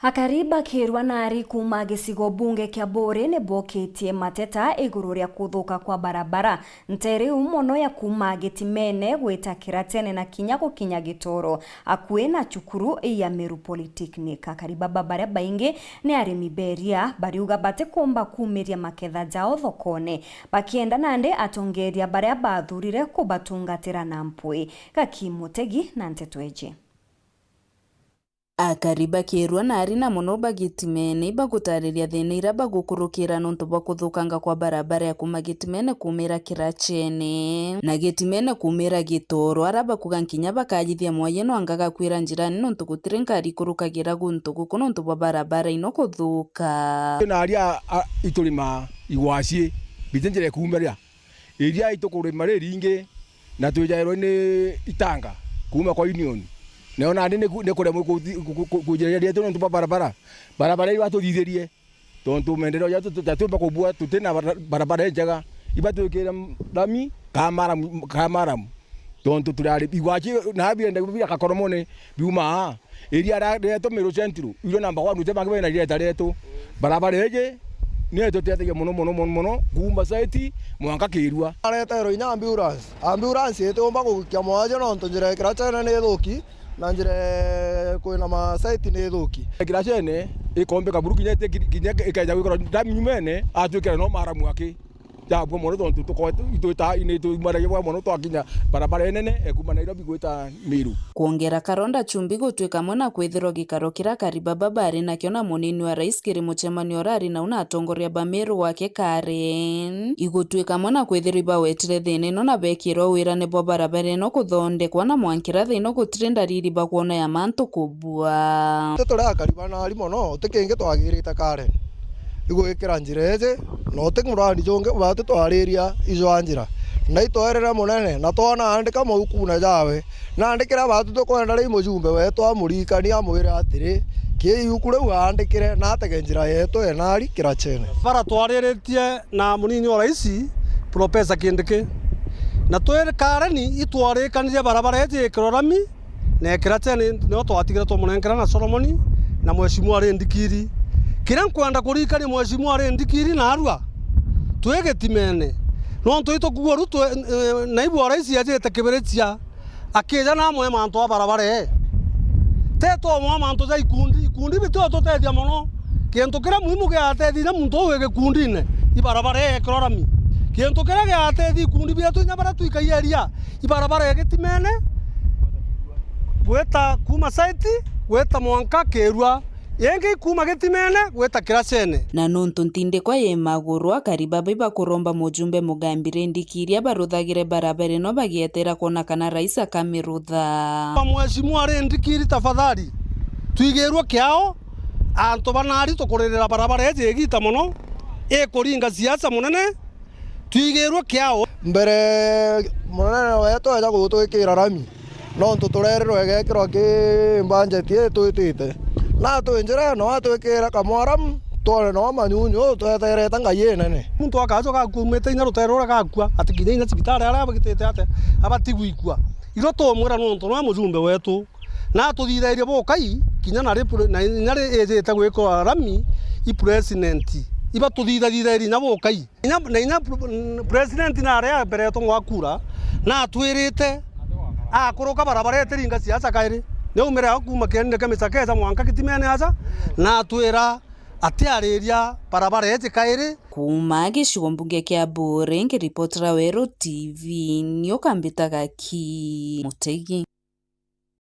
Hakariba kirwa nari kuma gicigo bunge kia Bore ni boketie mateta iguru ria kuthuka kwa barabara ntere umono ya kuma Gitimene gwita Kiratene na kinya gukinya Gitoro akue na cukuru ya Meru Polytechnic. Hakariba babaria baingi ni arimi beria bariuga bate kumba kumiria maketha jao thokone bakienda nande atongeria baria bathurire kubatungatira na mpui Gakimutegi na Ntetweje. Akariba kirwa nari na muno Gitimene bagutariria thina ira bagukurukira nontu bwa kuthukanga kwa barabara ya kuma Gitimene kumira Kirachene na Gitimene kumira Gitoro araba kuga nkinya bakajithia mwaye no angaga kwira njirani nontu gutire ngari kurukagira guntu guku nontu bwa barabara ino kuthuka naria itulima igwacie bitenjere kumeria iria itukurima ringi na tujairo ni itanga kuma kwa union neona ndi ne kure kujereria tu ntu barabara iwa tuthithirie tontu mendero ya tutumba kubua tutena barabara njega ibatwikira dami kamaramu tontu turari igwachi na biende bia kakoromone biuma iria reto Meru Central iro namba 1 rute bangi na iria reto barabara eje ne tutetege muno kumba site mwanka kirwa aretero ina ambulance etomba gukia mwaje nontu njira Kirachene ne thuki na njire kwina ma site ni thuki Kirachene ikombe kaburu kinyete kinya ikaja gwikora ndamimene atwikira no maramu aki jabwo mono tontu tukoita ine tu maraje bwa mono twakinya barabara nene ekuma Nairobi gwita Meru kuongera Karonda Chumbi gutwika mona kwithiro gikaro kira Kariba babari na kiona munini wa rais kiri muchemanio rari na una atongoria ba Meru wake Karen igutwika mona kwithiro bawetire thine no na bekiro wira ne bo barabara no kuthondekwa na mwankira thino gutire ndariri bakuona ya mantu kubua tutura Kariba na ari mono tikenge twagirite Karen igwikira njira eje no tingurani jonge batu twariria izo njira na itwarera munene na twana andika mauku na jawe na andikira batu tukwenda ri mujumbe wetu amurikania amwira atiri kiyuku riu andikire na atege njira yetu enari Kirachene bara twariritie na munini wa rais Professor Kindiki na twere Kareni itwarikanirie barabara eje Kirorami na Kirachene no twatigira tumunenkera na Solomoni na mweshimu ari ndikiri kira nkwenda kurikani mweshimu ari ndikiri na arua twegetimene no ntoito kugoru naibu wa rais yajete kiberetia akija na mwe manto barabara teto mwa manto za ikundi bito totethia mono kento kira muhimu ge atethi na muntu wege kundine ibarabara Kirorami kento kira ge atethi kundi bito nyabara tuikairia ibarabara Gitimene gweta kuma site gweta mwanka Kirwa yenge kuma Gitimene gweta Kirachene na nontu ntindikwa ye maguru Akariba biba kuromba mujumbe mugambire ndikiria baruthagire barabara no bagietera kona kana rais akamirutha mweshimu ari ndikiri tafadhali tuigerwa kiao anto banari tukurerera barabara eje gita mono kuringa siasa munene tuigerwa kiao mbere munene wetu aja gutwikira rami no ntuturererwo egekirwo ki budget twitite na twinjira no atwikira kamwaram tore no manyunyu twetereta ngai nene muntu akajoka kumete ina ruterora gakua atikinya ina cibitari ara bagitete ate abatigwikua iro tomwira nonto no mujumbe wetu na tuthithairie bokai kinya na ejete gwikora rami I president iba tuthithairie na bokai ina president na area mbere to ngwakura na twirite akuruka barabara etiringa siasa kairi ne umera kuma kende kamisakeza mwanka Gitimene aza na twira atiariria barabara eti kairi kuma gicigo mbunge kia Bore ngiripotera Weru TV nio kambitaga Gakimutegi.